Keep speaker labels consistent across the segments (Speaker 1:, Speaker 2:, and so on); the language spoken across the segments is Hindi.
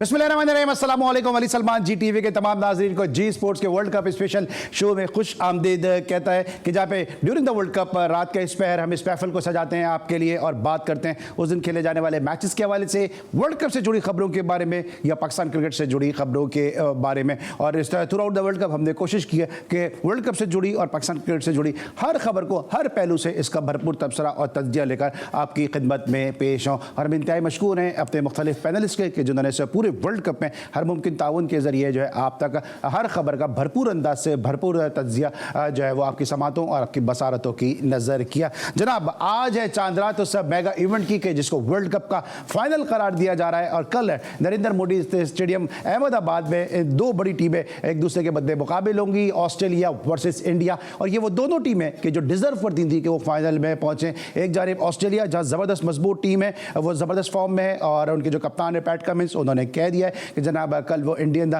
Speaker 1: बिस्मिल्लाहिर्रहमानिर्रहीम, अस्सलाम वालेकुम। अली सलमान जी टीवी के तमाम नाज़रीन को जी स्पोर्ट्स के वर्ल्ड कप स्पेशल शो में खुश आमदीद कहता है कि जहाँ पे ड्यूरिंग द वर्ल्ड कप रात का इस पहर हम इस महफिल को सजाते हैं आपके लिए और बात करते हैं उस दिन खेले जाने वाले मैचेस के हवाले से, वर्ल्ड कप से जुड़ी खबरों के बारे में या पाकिस्तान क्रिकेट से जुड़ी खबरों के बारे में। और इस through out the world cup हमने कोशिश की है कि वर्ल्ड कप से जुड़ी और पाकिस्तान क्रिकेट से जुड़ी हर खबर को हर पहलू से इसका भरपूर तबसरा और तज्जिया लेकर आपकी खिदमत में पेश हों। और हम इंतहाई मशकूर हैं अपने मुख्तलिफ पैनलिस्ट के जिन्होंने इस पूरे वर्ल्ड कप में हर मुमकिन ताउन के ज़रिए जो है आप तक हर खबर का भरपूर अंदाज से भरपूर तज्जिया जो है वो आपकी समातों और आपकी बसारतों की नज़र किया। जनाब, आज है चांद रात उस मेगा इवेंट की कि जिसको वर्ल्ड कप का फाइनल करार दिया जा रहा है और कल नरेंद्र मोदी स्टेडियम अहमदाबाद में दो बड़ी टीमें एक दूसरे के बदले मुकाबिल होंगी, ऑस्ट्रेलिया वर्सेस इंडिया। और ये वो दोनों टीमें कि जो डिजर्व करती थी कि वो फाइनल में पहुंचे। एक जानिब ऑस्ट्रेलिया जहाँ ज़बरदस्त मजबूत टीम है, वो ज़बरदस्त फॉर्म में है और उनके जो कप्तान है पैट कमिंस, उन्होंने कह दिया है कि जनाब कल वो इंडियन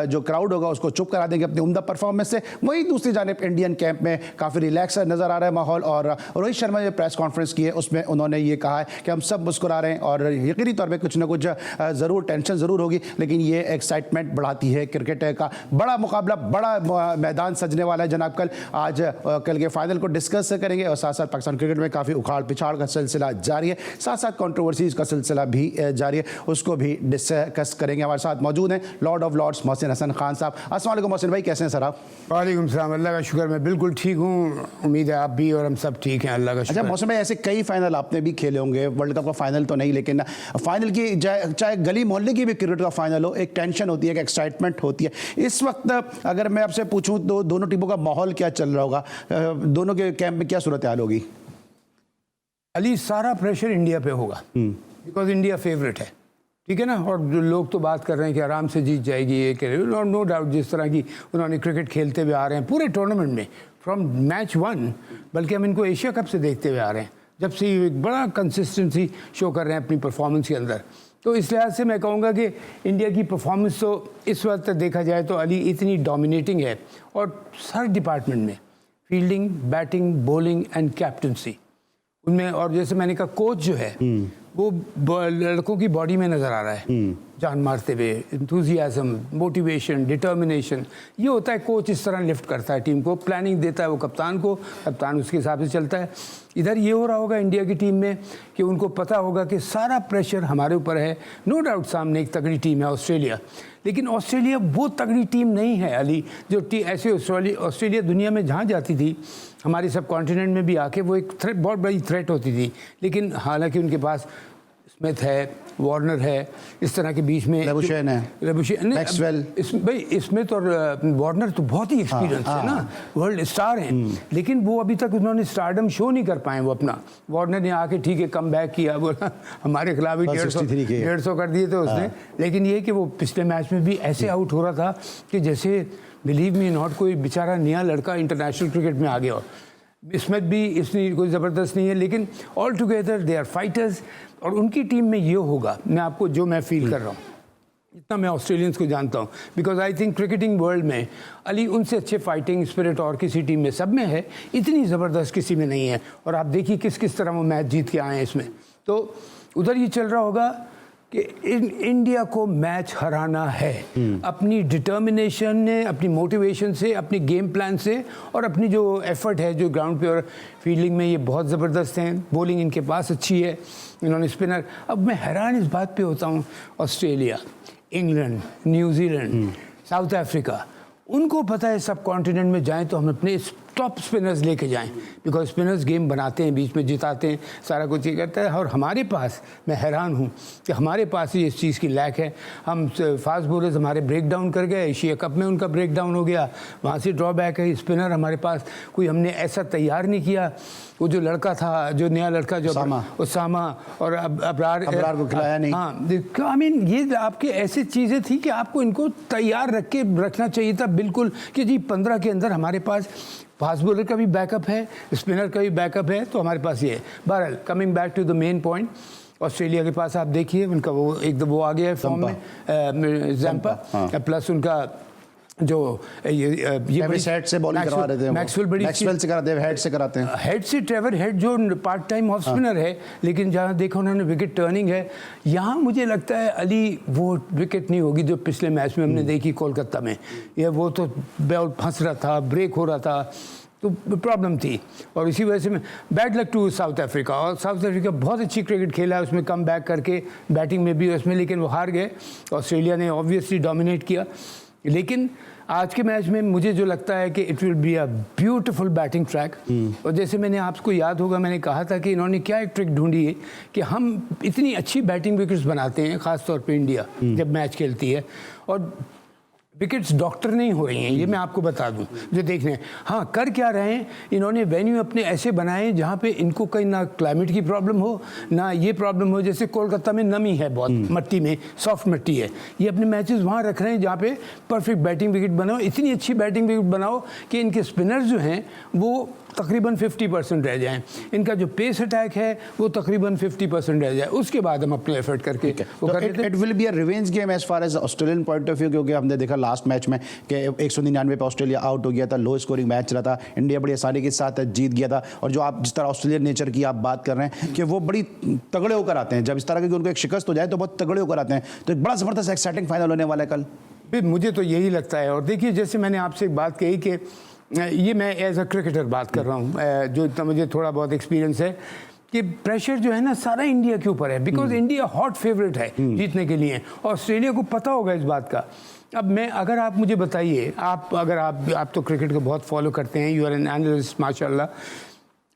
Speaker 1: जो क्राउड होगा उसको चुप करा देंगे अपनी उम्दा परफॉर्मेंस से। वहीं दूसरी जानिब इंडियन कैंप में काफ़ी रिलैक्स नज़र आ रहा है माहौल। और रोहित शर्मा ने प्रेस कॉन्फ्रेंस की है, उसमें उन्होंने ये कहा है कि हम सब मुस्कुरा रहे हैं और यकीनी तौर पर कुछ ना कुछ ज़रूर टेंशन ज़रूर होगी, लेकिन ये एक्साइटमेंट बढ़ाती है। क्रिकेट का बड़ा मुकाबला, बड़ा मैदान सजने वाला है जनाब। कल के फाइनल को डिस्कस करेंगे और साथ साथ पाकिस्तान क्रिकेट में काफ़ी उखाड़ पिछाड़ का सिलसिला जारी है, साथ साथ कंट्रोवर्सीज़ का सिलसिला भी जारी है, उसको भी डिस्कस करेंगे। हमारे साथ मौजूद हैं lord of lords Mohsin Hasan Khan साहब। अस्सलाम वालेकुम मोहसिन भाई, कैसे हैं सर आप?
Speaker 2: वालेकुम सलाम, अल्लाह का शुक्र, मैं बिल्कुल ठीक हूँ। उम्मीद है आप भी और हम सब ठीक हैं, अल्लाह का शुक्र।
Speaker 1: अच्छा मोहसिन भाई, ऐसे कई फाइनल आपने भी खेले होंगे, वर्ल्ड कप का फाइनल तो नहीं लेकिन फाइनल की चाहे गली मोहल्ले की भी क्रिकेट का फाइनल हो, एक टेंशन होती है, एक एक्साइटमेंट होती है। इस वक्त अगर मैं आपसे पूछूं तो दोनों टीमों का माहौल क्या चल रहा होगा, दोनों के कैंप में क्या सूरत हाल होगी?
Speaker 2: अली, सारा प्रेशर इंडिया पे होगा बिकॉज इंडिया फेवरेट है, ठीक है ना। और जो लोग तो बात कर रहे हैं कि आराम से जीत जाएगी, ये कह रहे हैं, नो डाउट जिस तरह की उन्होंने क्रिकेट खेलते हुए आ रहे हैं पूरे टूर्नामेंट में फ्रॉम मैच 1, बल्कि हम इनको एशिया कप से देखते हुए आ रहे हैं जब से एक बड़ा कंसिस्टेंसी शो कर रहे हैं अपनी परफॉर्मेंस के अंदर। तो इस लिहाज से मैं कहूँगा कि इंडिया की परफॉर्मेंस तो इस वक्त देखा जाए तो अली इतनी डोमिनेटिंग है और हर डिपार्टमेंट में, fielding, batting, bowling and captaincy उनमें। और जैसे मैंने कहा, कोच जो है वो लड़कों की बॉडी में नज़र आ रहा है, जान मारते हुए, इंथुजियाज्म, मोटिवेशन, डिटर्मिनेशन। ये होता है कोच इस तरह लिफ्ट करता है टीम को, प्लानिंग देता है वो कप्तान को, कप्तान उसके हिसाब से चलता है। इधर ये हो रहा होगा इंडिया की टीम में कि उनको पता होगा कि सारा प्रेशर हमारे ऊपर है। नो डाउट सामने एक तगड़ी टीम है ऑस्ट्रेलिया, लेकिन ऑस्ट्रेलिया वो तगड़ी टीम नहीं है अली जो ऐसे ऑस्ट्रेलिया दुनिया में जहाँ जाती थी, हमारे सब कॉन्टिनेंट में भी आके वो एक थ्रेट, बहुत बड़ी थ्रेट होती थी। लेकिन हालांकि उनके पास स्मिथ है, वार्नर है, इस तरह के बीच में
Speaker 1: लबुशेन है, मैक्सवेल।
Speaker 2: भाई स्मिथ और वार्नर तो बहुत ही एक्सपीरियंस है ना, वर्ल्ड स्टार हैं, लेकिन वो अभी तक उन्होंने स्टारडम शो नहीं कर पाए वो अपना। वार्नर ने आके ठीक है कम बैक किया, बोला हमारे खिलाफ ही 150 कर दिए थे उसने। लेकिन ये कि वो पिछले मैच में भी ऐसे आउट हो रहा था कि जैसे बिलीव मी नॉट कोई बेचारा नया लड़का इंटरनेशनल क्रिकेट में आ गया। स्मिथ भी इसमें कोई ज़बरदस्त नहीं है, लेकिन all together they are fighters. और उनकी टीम में ये होगा, मैं आपको जो मैं फील कर रहा हूँ, इतना मैं ऑस्ट्रेलियंस को जानता हूँ, because I think cricketing world में अली उनसे अच्छे फाइटिंग स्पिरिट और किसी टीम में, सब में है, इतनी ज़बरदस्त किसी में नहीं है। और आप देखिए किस किस तरह वो मैच जीत के आए हैं इसमें। तो उधर ये चल रहा होगा कि इंडिया को मैच हराना है अपनी डिटर्मिनेशन ने, अपनी मोटिवेशन से, अपनी गेम प्लान से और अपनी जो एफर्ट है जो ग्राउंड पे। और फील्डिंग में ये बहुत ज़बरदस्त हैं, बॉलिंग इनके पास अच्छी है, इन्होंने स्पिनर। अब मैं हैरान इस बात पे होता हूँ, Australia, England, New Zealand, south Africa, उनको पता है सब कॉन्टिनेंट में जाएं तो हम अपने टॉप स्पिनर्स लेके जाएं, बिकॉज स्पिनर्स गेम बनाते हैं, बीच में जिताते हैं, सारा कुछ ये करता है। और हमारे पास, मैं हैरान हूँ कि हमारे पास ही इस चीज़ की लैक है। हम फास्ट बॉलर्स हमारे ब्रेक डाउन कर गए, एशिया कप में उनका ब्रेक डाउन हो गया, वहाँ से ड्रॉबैक है। स्पिनर हमारे पास कोई हमने ऐसा तैयार नहीं किया। वो जो लड़का था, जो नया लड़का जो उसामा और अबरार
Speaker 1: को खिलाया नहीं।
Speaker 2: हाँ, आई मीन ये आपके ऐसी चीज़ें थी कि आपको इनको तैयार रखना चाहिए था बिल्कुल, कि जी 15 के अंदर हमारे पास फास्ट बॉलर का भी बैकअप है, स्पिनर का भी बैकअप है, तो हमारे पास ये है। बहरहाल coming back to the main point, Australia के पास आप देखिए उनका वो एकदम वो आ गया है फॉर्म में, जैम्पा, प्लस उनका जो
Speaker 1: ट्रेविस हेड से बॉलिंग करवा रहे थे, मैक्सवेल से कराते हैं, हेड से कराते हैं,
Speaker 2: हेड से ट्रेवर हेड जो पार्ट टाइम ऑफ स्पिनर है, लेकिन जहाँ देखो उन्होंने विकेट टर्निंग है, यहाँ मुझे लगता है अली वो विकेट नहीं होगी जो पिछले मैच में हमने देखी कोलकाता में। ये वो तो बॉल फंस रहा था, ब्रेक हो रहा था, तो प्रॉब्लम थी, और इसी वजह से मैं bad luck to South Africa. और साउथ अफ्रीका बहुत अच्छी क्रिकेट खेला है, उसमें कम बैक करके बैटिंग में भी उसमें, लेकिन वो हार गए। ऑस्ट्रेलिया ने ऑब्वियसली डोमिनेट किया, लेकिन आज के मैच में मुझे जो लगता है कि it will be a beautiful batting track. और जैसे मैंने आपको याद होगा, मैंने कहा था कि इन्होंने क्या एक ट्रिक ढूंढी है कि हम इतनी अच्छी बैटिंग विकेट्स बनाते हैं, ख़ास तौर पे इंडिया जब मैच खेलती है, और विकेट्स डॉक्टर नहीं हो रही हैं, ये मैं आपको बता दूं जो देखने हैं। हाँ, कर क्या रहे हैं, इन्होंने वेन्यू अपने ऐसे बनाए जहाँ पे इनको कहीं ना क्लाइमेट की प्रॉब्लम हो, ना ये प्रॉब्लम हो, जैसे कोलकाता में नमी है बहुत, मट्टी में सॉफ्ट मट्टी है, ये अपने मैचेस वहाँ रख रहे हैं जहाँ पे परफेक्ट बैटिंग विकेट बनाओ, इतनी अच्छी बैटिंग विकेट बनाओ कि इनके स्पिनर्स जो हैं वो तकरीबन 50% रह जाएं, इनका जो पेस अटैक है वो तकरीबन 50% रह जाए, उसके बाद हम अपने एफर्ट करके वो कर लेते हैं।
Speaker 1: It will be a revenge game as far as Australian point of view, क्योंकि हमने देखा लास्ट मैच में कि 199 पे ऑस्ट्रेलिया आउट हो गया था, लो स्कोरिंग मैच रहा था, इंडिया बड़ी आसानी के साथ जीत गया था। और जो आप जिस तरह ऑस्ट्रेलियन नेचर की आप बात कर रहे हैं कि वो बड़ी तगड़े होकर आते हैं, जब इस तरह की उनको एक शिकस्त हो जाए तो बहुत तगड़े होकर आते हैं, तो एक बड़ा ज़बरदस्त एक्साइटिंग फाइनल होने वाला है कल।
Speaker 2: मुझे तो यही लगता है। और देखिए, जैसे मैंने आपसे एक बात कही कि ये मैं एज अ क्रिकेटर बात कर रहा हूँ, जो इतना मुझे थोड़ा बहुत एक्सपीरियंस है कि प्रेशर जो है ना सारा इंडिया के ऊपर है, बिकॉज इंडिया हॉट फेवरेट है जीतने के लिए, ऑस्ट्रेलिया को पता होगा इस बात का। अब मैं, अगर आप मुझे बताइए, आप तो क्रिकेट को बहुत फॉलो करते हैं, यू आर एन एनालिस्ट माशाल्लाह,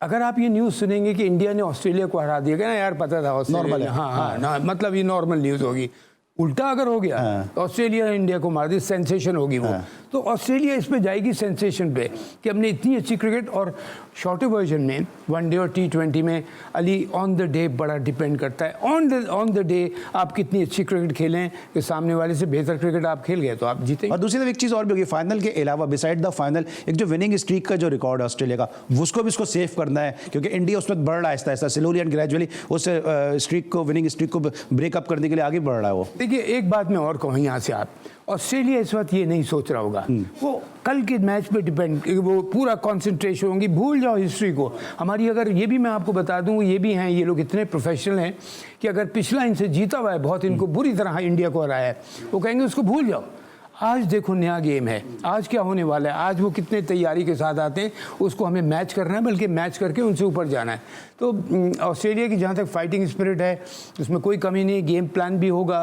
Speaker 2: अगर आप ये न्यूज़ सुनेंगे कि इंडिया ने ऑस्ट्रेलिया को हरा दिया, ना यार पता था ऑस्ट्रेलिया, हाँ, मतलब ये नॉर्मल न्यूज़ होगी। उल्टा अगर हो गया, ऑस्ट्रेलिया ने इंडिया को मार दी, सेंसेशन होगी वो, तो ऑस्ट्रेलिया इस पे जाएगी सेंसेशन पे कि हमने इतनी अच्छी क्रिकेट। और शॉर्टर वर्जन में वनडे और T20 में अली ऑन द डे बड़ा डिपेंड करता है, ऑन द डे आप कितनी अच्छी क्रिकेट खेलें कि सामने वाले से बेहतर क्रिकेट आप खेल गए तो आप जीते।
Speaker 1: और दूसरी तरफ एक चीज़ और भी होगी, फाइनल के अलावा बिसाइड द फाइनल एक जो विनिंग स्ट्रीक का जो रिकॉर्ड है ऑस्ट्रेलिया का, उसको भी इसको सेव करना है, क्योंकि इंडिया उसमें बढ़ रहा है Aahista Aahista, slowly and gradually उस स्ट्रीक को, विनिंग स्ट्रीक को ब्रेकअप करने के लिए आगे बढ़ रहा है वो।
Speaker 2: देखिए, एक बात मैं और कहूँ यहाँ से, आप ऑस्ट्रेलिया इस वक्त ये नहीं सोच रहा होगा, वो कल के मैच पे डिपेंड, वो पूरा कंसंट्रेशन होंगी, भूल जाओ हिस्ट्री को हमारी। अगर ये भी मैं आपको बता दूं, ये भी हैं, ये लोग इतने प्रोफेशनल हैं कि अगर पिछला इनसे जीता हुआ है बहुत, इनको बुरी तरह इंडिया को हराया है, वो कहेंगे उसको भूल जाओ, आज देखो नया गेम है, आज क्या होने वाला है, आज वो कितने तैयारी के साथ आते हैं, उसको हमें मैच करना है, बल्कि मैच करके उनसे ऊपर जाना है। तो ऑस्ट्रेलिया की जहाँ तक फाइटिंग स्पिरिट है उसमें कोई कमी नहीं, गेम प्लान भी होगा,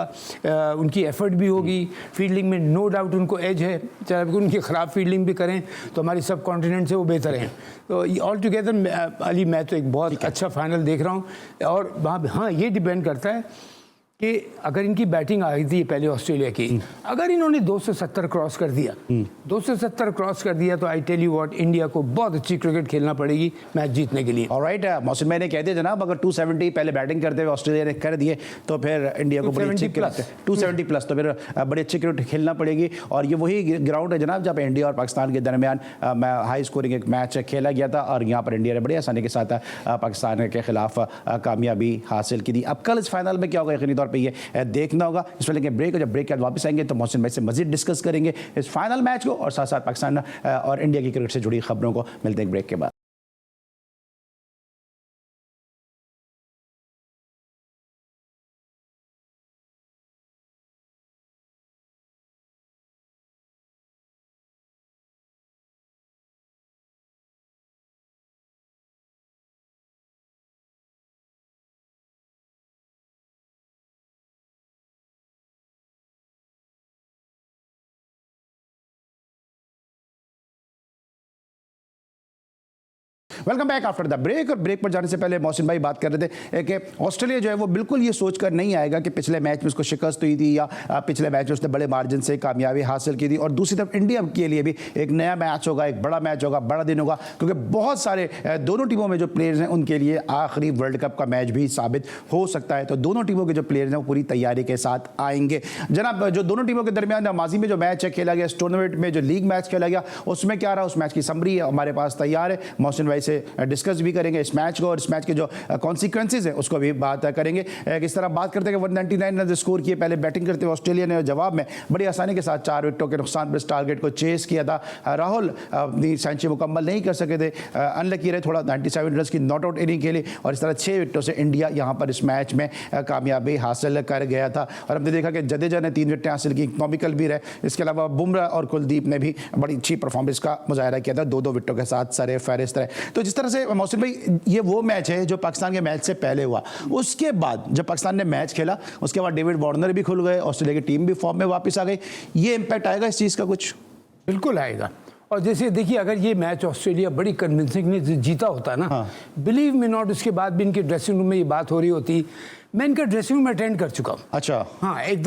Speaker 2: उनकी एफर्ट भी होगी, फील्डिंग में नो डाउट उनको एज है, चाहे उनकी ख़राब फील्डिंग भी करें तो हमारी सब कॉन्टिनेंट से वो बेहतर हैं। तो ऑल टुगेदर अली, मैं तो एक बहुत अच्छा फाइनल देख रहा हूँ। और वहाँ हाँ, ये डिपेंड करता है कि अगर इनकी बैटिंग आ गई थी पहले ऑस्ट्रेलिया की, अगर इन्होंने 270 क्रॉस कर दिया, 270 क्रॉस कर दिया, तो I tell you what, India को बहुत अच्छी क्रिकेट खेलना पड़ेगी मैच जीतने के लिए।
Speaker 1: ऑलराइट, मौसम मैंने कह दिया जनाब, अगर 270 पहले बैटिंग करते हुए ऑस्ट्रेलिया ने कर दिए तो फिर इंडिया को बड़ी अच्छी 270 प्लस, तो फिर बड़ी अच्छी क्रिकेट खेलना पड़ेगी। और ये वही ग्राउंड है जनाब जहाँ पे इंडिया और पाकिस्तान के दरमियान हाई स्कोरिंग एक मैच खेला गया था, और यहाँ पर इंडिया ने बड़ी आसानी के साथ पाकिस्तान के खिलाफ कामयाबी हासिल की थी। अब कल इस फाइनल में क्या होगा यकीनी तौर पर ये देखना होगा। इस पर लेके ब्रेक, जब ब्रेक के बाद वापस आएंगे तो मोहसिन भाई से मजीद डिस्कस करेंगे इस फाइनल मैच को, और साथ साथ पाकिस्तान और इंडिया की क्रिकेट से जुड़ी खबरों को। मिलते हैं ब्रेक के बाद। Welcome back after the break. और ब्रेक पर जाने से पहले मोहसिन भाई बात कर रहे थे कि ऑस्ट्रेलिया जो है वो बिल्कुल ये सोचकर नहीं आएगा कि पिछले मैच में उसको शिकस्त हुई थी या पिछले मैच में उसने बड़े मार्जिन से कामयाबी हासिल की थी। और दूसरी तरफ इंडिया के लिए भी एक नया मैच होगा, एक बड़ा मैच होगा, बड़ा दिन होगा, क्योंकि बहुत सारे दोनों टीमों में जो प्लेयर्स हैं उनके लिए आखिरी वर्ल्ड कप का मैच भी साबित हो सकता है। तो दोनों टीमों के जो प्लेयर्स हैं वो पूरी तैयारी के साथ आएंगे। जनाब, जो दोनों टीमों के दरमियान माजी में जो मैच खेला गया, इस टूर्नामेंट में जो लीग मैच खेला गया, उसमें क्या रहा, उस मैच की समरी हमारे पास तैयार है। मोहसिन भाई से से डिस्कस भी करेंगे इस मैच को और इस मैच के जो कॉन्सिक्वेंसेज हैं उसको भी बात करेंगे। किस तरह बात करते हैं कि 199 रन स्कोर किए पहले बैटिंग करते हुए ऑस्ट्रेलिया ने जवाब में बड़ी आसानी के साथ 4 विकेटों के नुकसान पर इस टारगेट को चेस किया था। राहुल अपनी सेंचुरी मुकम्मल नहीं कर सके थे, अनलकी रहे, थोड़ा 97 रन की नॉट आउट इनिंग खेली और इस तरह 6 विकेटों से इंडिया यहाँ पर इस मैच में कामयाबी हासिल कर गया था। और हमने देखा कि जडेजा ने 3 विकेटें हासिल की, इकोनॉमिकल भी रहे। इसके अलावा बुमराह और कुलदीप ने भी बड़ी अच्छी परफॉर्मेंस का मुजाहरा किया था, 2-2 विकेटों के साथ सरे फहरिस्त रहे। तो जिस तरह से मोहसिन भाई ये वो मैच है जो पाकिस्तान के मैच से पहले हुआ, उसके बाद जब पाकिस्तान ने मैच खेला उसके बाद डेविड वार्नर भी खुल गए, ऑस्ट्रेलिया की टीम भी फॉर्म में वापस आ गई, ये इंपैक्ट आएगा इस चीज़ का कुछ?
Speaker 2: बिल्कुल आएगा। और जैसे देखिए अगर ये मैच ऑस्ट्रेलिया बड़ी कन्विंसिंगली जीता होता ना, बिलीव मी नॉट, उसके बाद भी इनके ड्रेसिंग रूम में ये बात हो रही होती। मैं इनका ड्रेसिंग रूम अटेंड कर चुका हूँ।
Speaker 1: अच्छा।
Speaker 2: हाँ, एक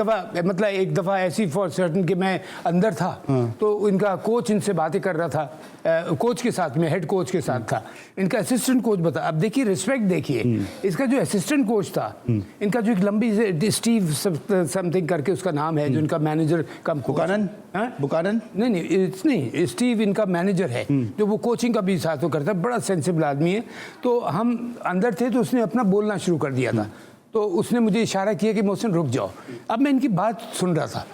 Speaker 2: दफ़ा ऐसी फॉर सर्टन कि मैं अंदर था, तो इनका कोच इनसे बातें कर रहा था, कोच के साथ में, हेड कोच के साथ था। इनका असिस्टेंट कोच बता, अब देखिए रिस्पेक्ट देखिए, इसका जो असिस्टेंट कोच था, इनका जो एक लंबी स्टीव समथिंग करके उसका नाम है, जो इनका मैनेजर कम
Speaker 1: बुकानन
Speaker 2: नहीं, स्टीव इनका मैनेजर है, जो वो कोचिंग का भी साथ करता है, बड़ा सेंसिबल आदमी है। तो हम अंदर थे तो उसने अपना बोलना शुरू कर दिया था, तो उसने मुझे इशारा किया कि मोहसिन रुक जाओ। अब मैं इनकी बात सुन रहा था,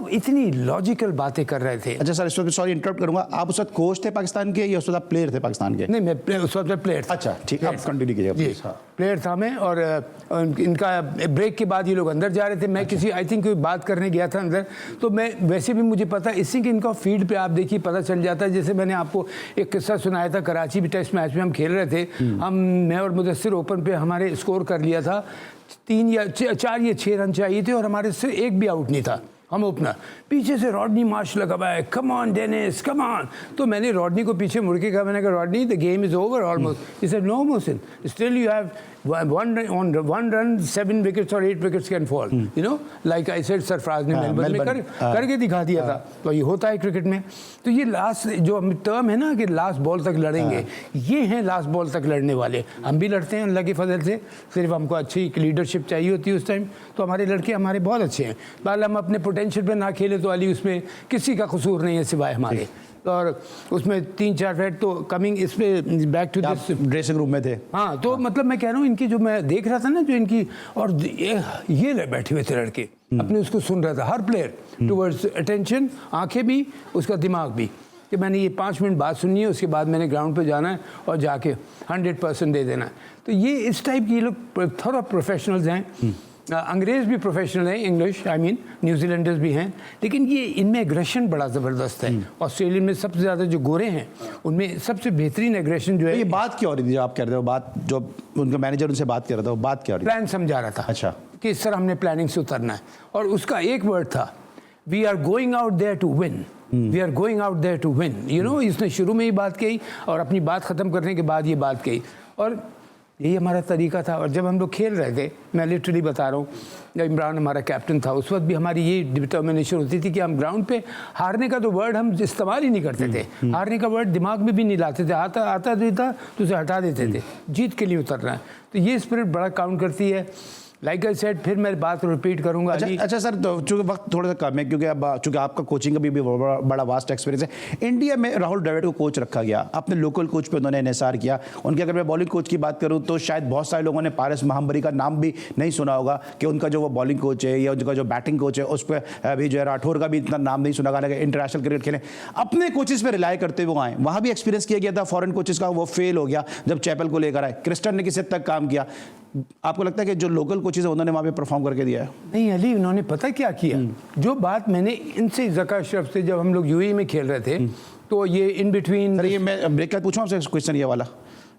Speaker 2: इतनी लॉजिकल बातें कर रहे थे।
Speaker 1: अच्छा सर, इस वक्त सॉरी इंटरप्ट करूंगा, आप उस वक्त कोच थे पाकिस्तान के या उस वक्त प्लेयर थे पाकिस्तान के?
Speaker 2: नहीं, मैं उस वक्त प्लेयर था।
Speaker 1: अच्छा ठीक है, आप कंटिन्यू कीजिए।
Speaker 2: प्लेयर था मैं, और इनका ब्रेक के बाद ये लोग अंदर जा रहे थे। मैं किसी आई थिंक कोई बात करने गया था अंदर, तो मैं वैसे भी मुझे पता, इससे कि इनका फील्ड पे आप देखिए पता चल जाता है। जैसे मैंने आपको एक किस्सा सुनाया था, कराची भी टेस्ट मैच में हम खेल रहे थे, मैं और मुदस्सिर ओपन पे हमारे स्कोर कर लिया था, 4 या 6 रन चाहिए थे और हमारे से एक भी आउट नहीं था। हम ओपनर, पीछे से रॉडनी मार्श लगा हुआ है, come on Dennis come on. तो मैंने रॉडनी को पीछे मुड़ के कहा, मैंने कहा Rodney the game is over almost. He said no Mohsin, still you have one run 7 wickets or 8 wickets can fall, like I said, Sarfaraz ने मेलबर्न में करके दिखा दिया था। तो ये होता है क्रिकेट में। तो ये लास्ट जो टर्म है ना कि लास्ट बॉल तक लड़ेंगे, ये हैं लास्ट बॉल तक लड़ने वाले। हम भी लड़ते हैं अल्लाह की फजल से, सिर्फ हमको अच्छी लीडरशिप चाहिए होती है उस टाइम। तो हमारे लड़के हमारे बहुत अच्छे हैं। बाल हम अपने पोटेंशियल पे ना खेले तो अली उसमें किसी का कसूर नहीं है सिवाय हमारे। और उसमें 3-4 फेट तो कमिंग इस पे back to this
Speaker 1: dressing room में थे।
Speaker 2: हाँ, तो मतलब मैं कह रहा हूँ इनकी जो मैं देख रहा था ना, जो इनकी, और ये बैठे हुए थे लड़के, अपने उसको सुन रहा था, हर प्लेयर टुवर्ड्स अटेंशन, आंखें भी, उसका दिमाग भी, कि मैंने ये 5 मिनट बात सुननी है, उसके बाद मैंने ग्राउंड पे जाना है और जाके 100% दे देना है। तो ये इस टाइप की लोग थोड़ा प्रोफेशनल्स हैं। अंग्रेज़ भी प्रोफेशनल हैं, इंग्लिश आई मीन, न्यूजीलैंडर्स भी हैं, लेकिन ये इनमें एग्रेशन बड़ा ज़बरदस्त है। ऑस्ट्रेलिया में सबसे ज़्यादा जो गोरे हैं उनमें सबसे बेहतरीन एग्रेशन जो है।
Speaker 1: ये बात क्या हो रही थी जो आप कह रहे हो, बात जो उनका मैनेजर उनसे बात कर रहा था, वो बात क्या हो रही थी?
Speaker 2: प्लान समझा रहा था।
Speaker 1: अच्छा।
Speaker 2: कि इस तरह हमने प्लानिंग से उतरना है, और उसका एक वर्ड था, we are going out there to win, we are going out there to win. इसने शुरू में ही बात कही और अपनी बात ख़त्म करने के बाद ये बात कही, और यही हमारा तरीका था। और जब हम लोग खेल रहे थे, मैं लिटरली बता रहा हूँ, जब इमरान हमारा कैप्टन था उस वक्त भी हमारी ये डिटर्मिनेशन होती थी कि हम ग्राउंड पे हारने का तो वर्ड हम इस्तेमाल ही नहीं करते थे। हारने का वर्ड दिमाग में भी नहीं लाते थे, आता भी था तो उसे हटा देते थे, जीत के लिए उतरना है। तो ये स्पिरिट बड़ा काउंट करती है। लाइक आई सेड, फिर मैं बात रिपीट करूंगा।
Speaker 1: अच्छा सर, तो चूंकि वक्त थोड़ा सा कम है, क्योंकि अब चूंकि आपका कोचिंग का भी बड़ा वास्ट एक्सपीरियंस है। इंडिया में राहुल द्रविड़ को कोच रखा गया, अपने लोकल कोच पे उन्होंने इन्हिसार किया। उनके अगर मैं बॉलिंग कोच की बात करूं तो शायद बहुत सारे लोगों ने पारस महाबरी का नाम भी नहीं सुना होगा, कि उनका जो वो बॉलिंग कोच है या उनका जो बैटिंग कोच है उस पर अभी जो है राठौर का भी इतना नाम नहीं सुना होगा। इंटरनेशनल क्रिकेट खेले, अपने कोचेस पर रिलाय करते हुए आए, वहाँ भी एक्सपीरियंस किया गया था फॉरेन कोचेस का, वो फेल हो गया जब चैपल को लेकर आए। क्रिस्टन ने किसी हद तक काम किया। आपको लगता है कि जो लोकल कोचेस है उन्होंने वहाँ पे परफॉर्म करके दिया है?
Speaker 2: नहीं अली, उन्होंने पता क्या किया, जो बात मैंने इनसे ज़का अशरफ से जब हम लोग यूएई में खेल रहे थे, तो ये इन बिटवीन।
Speaker 1: ये मैं ब्रेक के बाद पूछूँ आपसे क्वेश्चन ये वाला,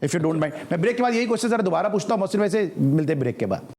Speaker 1: इफ़ यू डोंट माइंड, मैं ब्रेक के बाद यही क्वेश्चन जरा दोबारा पूछता हूँ, मौसम वैसे मिलते हैं ब्रेक के बाद।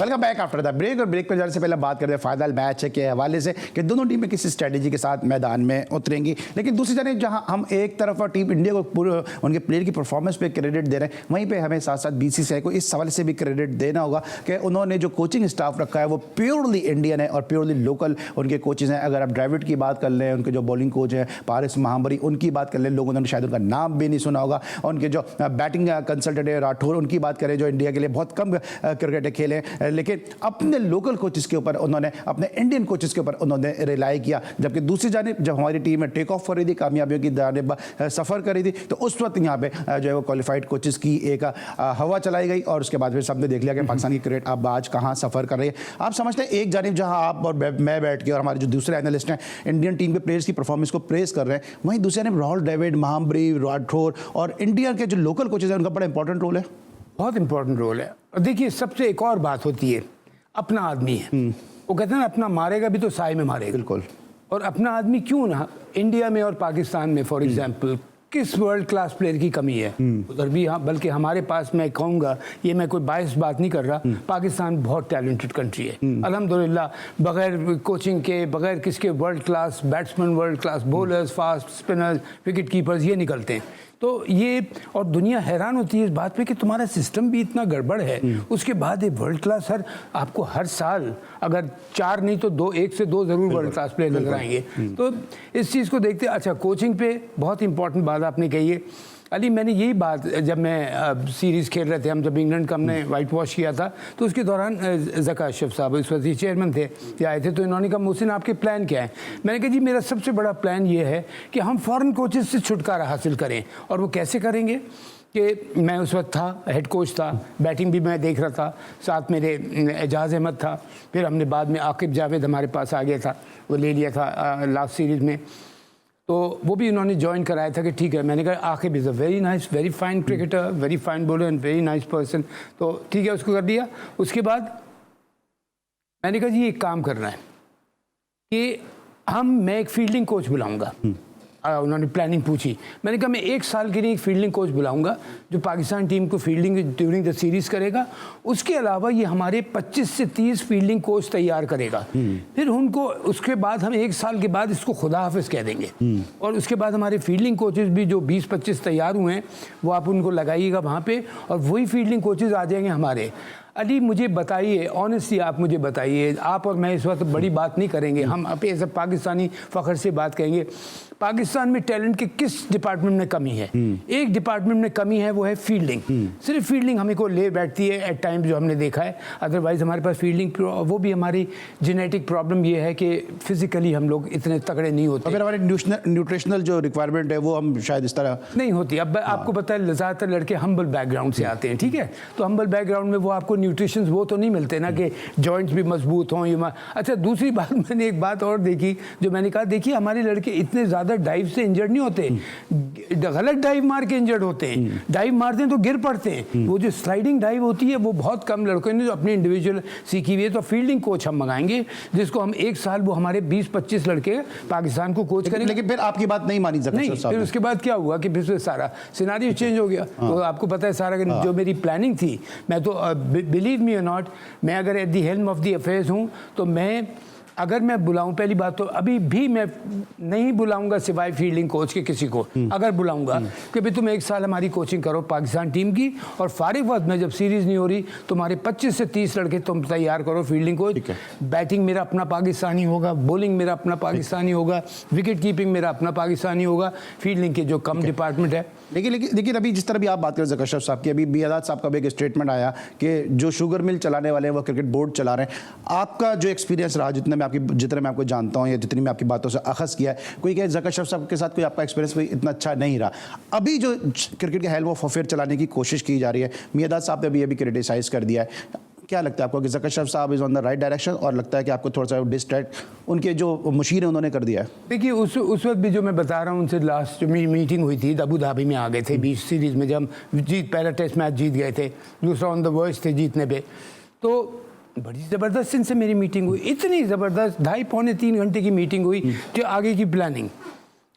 Speaker 1: Welcome back after the break. और ब्रेक पर जाने से पहले बात करते हैं फाइनल मैच के हवाले से कि दोनों टीमें किसी स्ट्रेटेजी के साथ मैदान में उतरेंगी, लेकिन दूसरी जाने जहां हम एक तरफ टीम इंडिया को पूरे उनके प्लेयर की परफॉर्मेंस पे क्रेडिट दे रहे हैं, वहीं पे हमें साथ साथ बीसीसीआई को इस सवाल से भी क्रेडिट देना होगा कि उन्होंने जो कोचिंग स्टाफ रखा है वो प्योरली इंडियन है और प्योरली लोकल उनके कोचेज हैं। अगर आप ड्राविड की बात कर लें, उनके जो बॉलिंग कोच हैं पारिस महाबरी, उनकी बात कर लें, लोगों ने शायद उनका नाम भी नहीं सुना होगा। उनके जो बैटिंग कंसल्टेंट है राठौर, उनकी बात करें जो इंडिया के लिए बहुत कम क्रिकेट खेले, लेकिन अपने लोकल कोचेस के ऊपर उन्होंने, अपने इंडियन कोचेस के ऊपर उन्होंने रिलाई किया। जबकि दूसरी जानिब जब हमारी टीम टेक ऑफ कर रही थी, कामयाबियों की जानिब सफ़र कर रही थी, तो उस वक्त यहाँ पे जो है वो क्वालिफाइड कोचेस की एक हवा चलाई गई और उसके बाद फिर सबने देख लिया कि पाकिस्तान की क्रिकेट अब आज कहाँ सफ़र कर रही है। आप समझते हैं एक जानिब जहाँ आप और मैं बैठ के और हमारे जो दूसरे एनालिस्ट हैं इंडियन टीम के प्लेयर्स की परफॉर्मेंस को प्रेस कर रहे हैं, वहीं दूसरी जानिब राहुल द्रविड़, महाबरी, राठौर और इंडिया के जो लोकल कोचेज हैं उनका बड़ा इंपॉर्टेंट रोल है।
Speaker 2: बहुत इंपॉर्टेंट रोल है। और देखिए सबसे एक और बात होती है, अपना आदमी है, वो कहते हैं ना अपना मारेगा भी तो साए में मारेगा।
Speaker 1: बिल्कुल।
Speaker 2: और अपना आदमी क्यों ना, इंडिया में और पाकिस्तान में फॉर एग्जांपल किस वर्ल्ड क्लास प्लेयर की कमी है उधर भी, हाँ, बल्कि हमारे पास मैं कहूँगा, ये मैं कोई बायस बात नहीं कर रहा, पाकिस्तान बहुत टैलेंटेड कंट्री है अल्हम्दुलिल्लाह। बगैर कोचिंग के, बगैर किसके world class batsman, world class bowlers, fast spinners, wicket keepers ये निकलते हैं। तो ये, और दुनिया हैरान होती है इस बात पे कि तुम्हारा सिस्टम भी इतना गड़बड़ है, उसके बाद ये वर्ल्ड क्लास आपको हर साल अगर 4 नहीं तो 1 से 2 जरूर वर्ल्ड क्लास प्लेयर नजर आएंगे। तो इस चीज़ को देखते, अच्छा कोचिंग पे बहुत इंपॉर्टेंट बात आपने कही है अली। मैंने यही बात, जब मैं सीरीज़ खेल रहे थे हम, जब इंग्लैंड का हमने वाइट वॉश किया था, तो उसके दौरान ज़का अशरफ साहब इस वक्त चेयरमैन थे, ये आए थे, तो इन्होंने कहा मोहसिन आपके प्लान क्या है? मैंने कहा जी मेरा सबसे बड़ा प्लान ये है कि हम फॉरेन कोचेस से छुटकारा हासिल करें। और वो कैसे करेंगे कि मैं उस वक्त था, हेड कोच था, बैटिंग भी मैं देख रहा था, साथ मेरे एजाज अहमद था, फिर हमने बाद में आकिब जावेद हमारे पास आ गया था, वो ले लिया था लास्ट सीरीज़ में, तो वो भी उन्होंने ज्वाइन कराया था कि ठीक है। मैंने कहा Aqib is a very nice, very fine cricketer, very fine bowler and very nice person, तो ठीक है उसको कर दिया। उसके बाद मैंने कहा जी एक काम करना है कि मैं एक फील्डिंग कोच बुलाऊंगा। उन्होंने प्लानिंग पूछी, मैंने कहा मैं 1 साल के लिए एक फील्डिंग कोच बुलाऊंगा जो पाकिस्तान टीम को फील्डिंग ड्यूरिंग द सीरीज़ करेगा। उसके अलावा ये हमारे 25 से 30 फील्डिंग कोच तैयार करेगा। फिर उनको, उसके बाद हम 1 साल के बाद इसको खुदा हाफिज़ कह देंगे। और उसके बाद हमारे फील्डिंग कोचेज़ भी जो 20-25 तैयार हुए हैं वो आप उनको लगाइएगा वहाँ पर, और वही फील्डिंग कोचेज़ आ जाएंगे हमारे। अली मुझे बताइए, ऑनेस्टली आप मुझे बताइए, आप और मैं इस वक्त बड़ी बात नहीं करेंगे, हम अपने सब पाकिस्तानी फ़ख्र से बात करेंगे, पाकिस्तान में टैलेंट के किस डिपार्टमेंट में कमी है? एक डिपार्टमेंट में कमी है, वो है फील्डिंग। सिर्फ फील्डिंग हमें को ले बैठती है एट टाइम, जो हमने देखा है। अदरवाइज़ हमारे पास फील्डिंग, वो भी हमारी जेनेटिक प्रॉब्लम ये है कि फिजिकली हम लोग इतने तगड़े नहीं होते।
Speaker 1: अगर हमारे न्यूट्रिशनल जो रिक्वायरमेंट है वो हम शायद इस तरह
Speaker 2: नहीं होती। अब आपको पता है ज़्यादातर लड़के हम्बल बैकग्राउंड से आते हैं, ठीक है, तो हम्बल बैकग्राउंड में वो आपको न्यूट्रिशन वो तो नहीं मिलते ना कि जॉइंट्स भी मजबूत हों। अच्छा दूसरी बात, मैंने एक बात और देखी जो मैंने कहा, देखिए हमारे लड़के इतने ज़्यादा डाइव से इंजर्ड नहीं होते, गलत डाइव मार के इंजर्ड होते हैं। डाइव मारते हैं तो गिर पड़ते हैं। वो जो स्लाइडिंग डाइव होती है वो बहुत कम लड़कों ने जो अपनी इंडिविजुअल सीखी हुई है। तो फील्डिंग कोच हम मंगाएंगे जिसको हम 1 साल, वो हमारे 20-25 लड़के पाकिस्तान को कोच करेंगे।
Speaker 1: लेकिन फिर आपकी बात नहीं मानी
Speaker 2: नहीं, फिर उसके बाद क्या हुआ कि फिर सारा सिनारियो चेंज हो गया। तो आपको पता है सारा जो मेरी प्लानिंग थी, मैं तो बिलीव मी और नॉट, मैं अगर at the helm of the affairs हूँ तो मैं, अगर मैं बुलाऊं, पहली बात तो अभी भी मैं नहीं बुलाऊंगा सिवाय फील्डिंग कोच के किसी को। अगर बुलाऊंगा कि भाई तुम 1 साल हमारी कोचिंग करो पाकिस्तान टीम की, और फारिग वक्त में जब सीरीज़ नहीं हो रही तुम्हारे 25 से 30 लड़के तुम तैयार करो फील्डिंग कोच। बैटिंग मेरा अपना पाकिस्तानी होगा, बॉलिंग मेरा अपना पाकिस्तानी होगा, विकेट कीपिंग मेरा अपना पाकिस्तानी होगा, फील्डिंग के जो कम डिपार्टमेंट है।
Speaker 1: लेकिन अभी जिस तरह भी आप बात करें ज़का अशरफ साहब की, अभी मियादाद साहब का भी एक स्टेटमेंट आया कि जो शुगर मिल चलाने वाले हैं वो क्रिकेट बोर्ड चला रहे हैं। आपका जो एक्सपीरियंस रहा, जितने मैं आपको जानता हूं या जितनी मैं आपकी बातों से अखज़ किया है, कोई कहे ज़का अशरफ साहब के साथ कोई आपका एक्सपीरियंस कोई इतना अच्छा नहीं रहा। अभी जो क्रिकेट के हेल्प ऑफ अफेयर चलाने की कोशिश की जा रही है, मियादाद साहब ने भी क्रिटिसाइज़ कर दिया है। क्या लगता है आपको कि ज़का अशरफ साहब is on the right direction, और लगता है कि आपको थोड़ा सा डिस्ट्रैक्ट उनके जो मुशीर हैं उन्होंने कर दिया है?
Speaker 2: देखिए उस वक्त भी जो मैं बता रहा हूँ, उनसे लास्ट जो मीटिंग हुई थी अबू धाबी में आ गए थे 20 सीरीज़ में, जब हम पहला टेस्ट मैच जीत गए थे, दूसरा ऑन द वर्स्ट थे जीतने पे, तो बड़ी ज़बरदस्त इनसे मेरी मीटिंग हुई, इतनी ज़बरदस्त 2.5-3 घंटे की मीटिंग हुई जो आगे की प्लानिंग।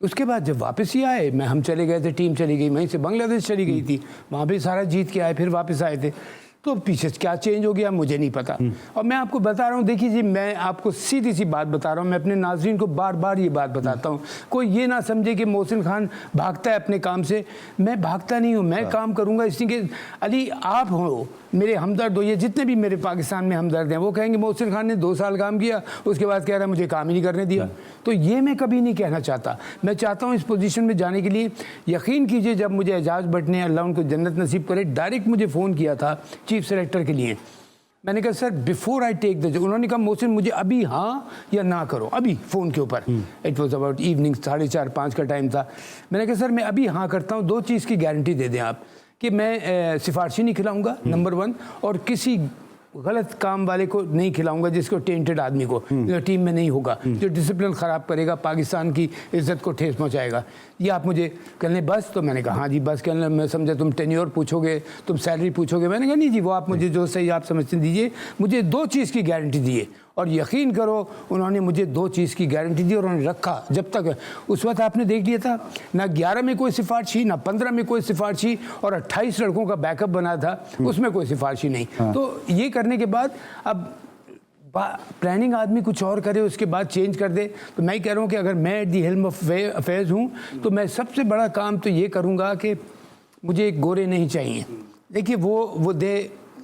Speaker 2: उसके बाद जब वापस ही आए, हम चले गए थे, टीम चली गई, वहीं से बांग्लादेश चली गई थी, वहाँ भी सारा जीत के आए, फिर वापस आए थे। तो पीछे क्या चेंज हो गया मुझे नहीं पता। और मैं आपको बता रहा हूँ, देखिए जी, मैं आपको सीधी सी बात बता रहा हूँ, मैं अपने नाज़रीन को बार बार ये बात बताता हूँ, कोई ये ना समझे कि मोहसिन खान भागता है अपने काम से। मैं भागता नहीं हूँ, मैं काम करूँगा। इसलिए कि अली आप हो मेरे हमदर्द हो, ये जितने भी मेरे पाकिस्तान में हमदर्द हैं वो कहेंगे मोहसिन खान ने 2 साल काम किया, उसके बाद कह रहा है मुझे काम ही नहीं करने दिया। तो ये मैं कभी नहीं कहना चाहता। मैं चाहता हूँ इस पोजीशन में जाने के लिए, यकीन कीजिए जब मुझे एजाज भट्ट ने, अल्लाह उनको जन्नत नसीब करे, डायरेक्ट मुझे फ़ोन किया था चीफ सेलेक्टर के लिए, मैंने कहा sir before I take the job, उन्होंने कहा मोहसिन मुझे अभी हाँ या ना करो, अभी फ़ोन के ऊपर। इट वॉज अबाउट इवनिंग 4:30-5 का टाइम था। मैंने कहा सर मैं अभी हाँ करता हूँ, 2 चीज़ की गारंटी दे दें आप कि मैं सिफारशी नहीं खिलाऊंगा, नंबर 1, और किसी गलत काम वाले को नहीं खिलाऊंगा, जिसको टेंटेड आदमी को जो टीम में नहीं होगा, जो डिसिप्लिन ख़राब करेगा, पाकिस्तान की इज्जत को ठेस पहुंचाएगा। ये आप मुझे कहने बस। तो मैंने कहा हाँ जी बस। कहने मैं समझा तुम टेन्योर पूछोगे, तुम सैलरी पूछोगे। मैंने कहा नहीं जी, वो आप मुझे जो सही आप समझते दीजिए, मुझे 2 चीज़ की गारंटी दिए। और यकीन करो उन्होंने मुझे 2 चीज़ की गारंटी दी और उन्होंने रखा जब तक। उस वक्त आपने देख लिया था ना 11 में कोई सिफारशी, ना 15 में कोई सिफारशी, और 28 लड़कों का बैकअप बना था, उसमें कोई सिफारशी नहीं। तो ये करने के बाद अब प्लानिंग आदमी कुछ और करे, उसके बाद चेंज कर दे। तो मैं कह रहा हूँ कि अगर मैं at the helm of affairs हूँ तो मैं सबसे बड़ा काम तो ये करूँगा कि मुझे गोरे नहीं चाहिए। देखिए वो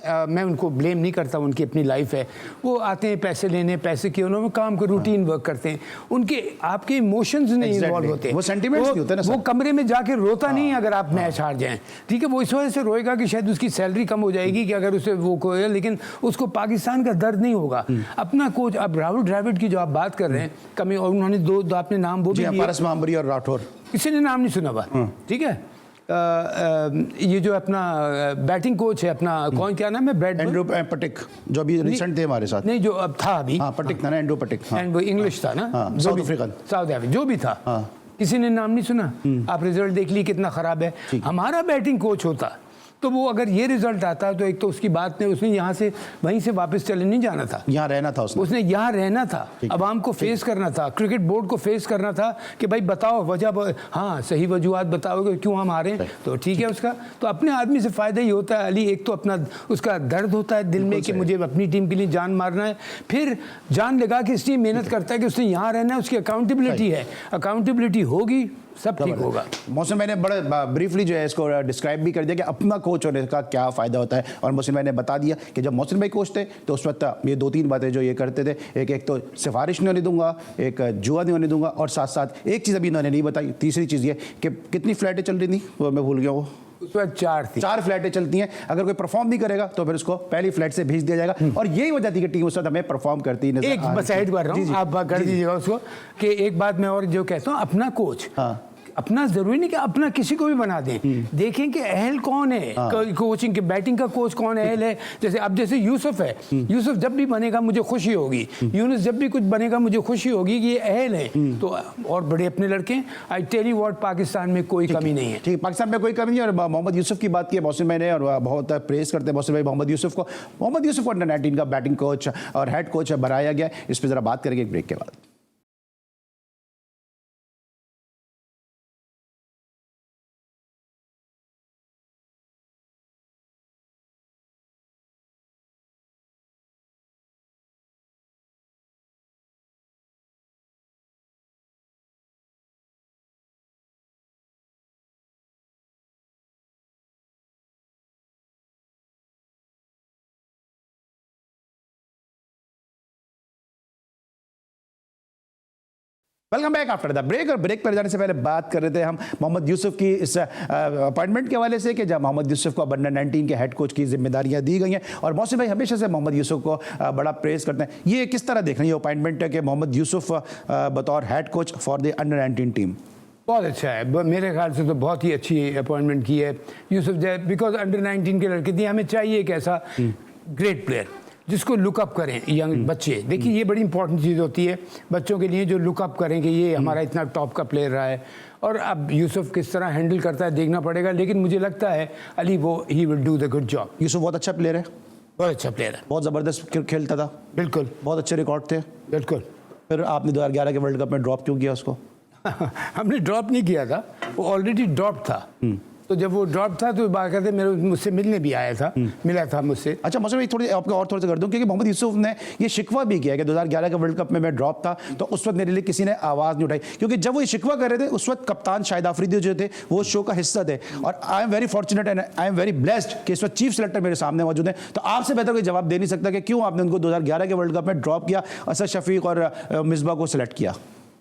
Speaker 2: मैं उनको ब्लेम नहीं करता, उनकी अपनी लाइफ है, वो आते हैं पैसे लेने, पैसे के उन्होंने काम को रूटीन वर्क करते हैं, उनके आपके इमोशंस नहीं इन्वॉल्व होते,
Speaker 1: वो सेंटिमेंट्स नहीं होते ना सर।
Speaker 2: वो कमरे में जाके रोता नहीं अगर आप मैच हार जाएं, ठीक है, वो इस वजह से रोएगा कि शायद उसकी सैलरी कम हो जाएगी कि अगर उसे वो कोई, लेकिन उसको पाकिस्तान का दर्द नहीं होगा। अपना कोच, अब राहुल द्रविड़ की जो आप बात कर रहे हैं कमी, और उन्होंने 2 आपने नाम वो भी
Speaker 1: पारस महमरी और राठौर,
Speaker 2: किसी ने नाम नहीं सुना हुआ, ठीक है। ये जो अपना बैटिंग कोच है अपना, कौन क्या नाम है,
Speaker 1: एंड्रू पटिक, जो अभी रिसेंट थे हमारे साथ,
Speaker 2: नहीं जो अब था अभी,
Speaker 1: हाँ पटिक था ना, एंड्रू पटिक,
Speaker 2: एंड वो इंग्लिश था ना,
Speaker 1: साउथ अफ्रीकन,
Speaker 2: साउथ अफ्रीका जो भी था, किसी ने नाम नहीं सुना। आप रिजल्ट देख ली कितना खराब है। हमारा बैटिंग कोच होता तो वो अगर ये रिजल्ट आता तो एक तो उसकी बात नहीं, उसने यहाँ से वहीं से वापस चले नहीं जाना था,
Speaker 1: यहाँ रहना था, उसने
Speaker 2: यहाँ रहना था, अवाम को फेस करना था, क्रिकेट बोर्ड को फेस करना था कि भाई बताओ वजह, हाँ सही वजूहत बताओगे क्यों हम हारे, तो ठीक है उसका। तो अपने आदमी से फ़ायदा ही होता है अली, एक तो अपना उसका दर्द होता है दिल में कि मुझे अपनी टीम के लिए जान मारना है, फिर जान लगा कि इसलिए मेहनत करता है कि उसने यहाँ रहना है, उसकी अकाउंटेबिलिटी है, अकाउंटेबिलिटी होगी सब ठीक होगा।
Speaker 1: मोहसिन मैंने बड़े ब्रीफली जो है इसको डिस्क्राइब भी कर दिया कि अपना कोच होने का क्या फ़ायदा होता है, और मोहसिन मैंने बता दिया कि जब मोहसिन भाई कोच थे तो उस वक्त ये 2-3 बातें जो ये करते थे, एक तो सिफारिश नहीं होने दूंगा, एक जुआ नहीं होने दूंगा, और साथ साथ एक चीज़ अभी इन्होंने नहीं बताई, तीसरी चीज़ ये कि कितनी फ्लैटें चल रही थी वो मैं भूल गया, वो
Speaker 2: उस वक्त 4 थी,
Speaker 1: 4 फ्लैटें चलती हैं। अगर कोई परफॉर्म नहीं करेगा तो फिर उसको पहली फ्लैट से भेज दिया जाएगा, और यही वजह थी कि टीम उस वक्त हमें परफॉर्म करती नजर।
Speaker 2: एक बस ऐड कर रहा हूँ, आप कर दीजिएगा उसको कि एक बात मैं और जो कहता हूँ, अपना कोच, अपना जरूरी नहीं कि अपना किसी को भी बना दें, देखें कि अहल कौन है, कोचिंग के बैटिंग का कोच कौन अहल है। जैसे अब जैसे यूसुफ है, यूसुफ जब भी बनेगा मुझे खुशी होगी, यूनुस जब भी कुछ बनेगा मुझे खुशी होगी कि ये अहल है। तो और बड़े अपने लड़के, I tell you what, Pakistan में कोई कमी नहीं है,
Speaker 1: ठीक, पाकिस्तान में कोई कमी नहीं है। और मोहम्मद यूसुफ की बात की मोहसिन मैंने, और बहुत प्रेस करते हैं मोहसिन भाई मोहम्मद यूसुफ को। मोहम्मद यूसुफ को अंडर-19 का बैटिंग कोच और हेड कोच बनाया गया, इस पर जरा बात करेंगे एक ब्रेक के बाद। Welcome back after the break. और ब्रेक पर जाने से पहले बात कर रहे थे हम मोहम्मद यूसुफ की इस अपॉइंटमेंट के हवाले से कि जब मोहम्मद यूसुफ को अंडर 19 के हेड कोच की जिम्मेदारियां दी गई हैं, और मोहसिन भाई हमेशा से मोहम्मद यूसुफ को बड़ा प्रेस करते हैं। ये किस तरह देख रहे हैं ये अपॉइंटमेंट है कि मोहम्मद यूसुफ बतौर head coach for the under 19 team?
Speaker 2: बहुत अच्छा है, मेरे ख्याल से तो बहुत ही अच्छी अपॉइंटमेंट की है यूसुफ जय, बिकॉज अंडर 19 के लड़के दिए, हमें चाहिए एक ऐसा ग्रेट प्लेयर जिसको लुकअप करें यंग बच्चे। देखिए ये बड़ी इंपॉर्टेंट चीज़ होती है बच्चों के लिए, जो लुकअप करें कि ये हमारा इतना टॉप का प्लेयर रहा है। और अब यूसुफ किस तरह हैंडल करता है देखना पड़ेगा, लेकिन मुझे लगता है अली वो he will do the good job.
Speaker 1: Yusuf बहुत अच्छा प्लेयर है,
Speaker 2: बहुत अच्छा प्लेयर है,
Speaker 1: बहुत ज़बरदस्त खेलता था,
Speaker 2: बिल्कुल
Speaker 1: बहुत अच्छे रिकॉर्ड थे।
Speaker 2: बिल्कुल।
Speaker 1: फिर आपने 2011 के वर्ल्ड कप में ड्रॉप क्यों किया उसको?
Speaker 2: हमने ड्रॉप नहीं किया था, वो ऑलरेडी ड्रॉप था। तो जब वो ड्रॉप था तो बाकायदे मेरे मुझसे मिलने भी आया था, मिला था मुझसे।
Speaker 1: अच्छा मौसम भाई थोड़ी आपको और थोड़ा सा कर दूं, क्योंकि मोहम्मद यूसुफ ने ये शिकवा भी किया कि 2011 के वर्ल्ड कप में मैं ड्रॉप था तो उस वक्त मेरे लिए किसी ने आवाज़ नहीं उठाई, क्योंकि जब वो ये शिकवा कर रहे थे उस वक्त कप्तान शाहिद आफरीदी जो थे वो शो का हिस्सा थे, और I am very fortunate and I am very blessed कि इस वक्त चीफ सेलेक्टर मेरे सामने मौजूद हैं। तो आपसे बेहतर कोई जवाब दे नहीं सकता कि क्यों आपने उनको 2011 के वर्ल्ड कप में ड्रॉप किया, असद शफीक और मिसबा को सिलेक्ट किया।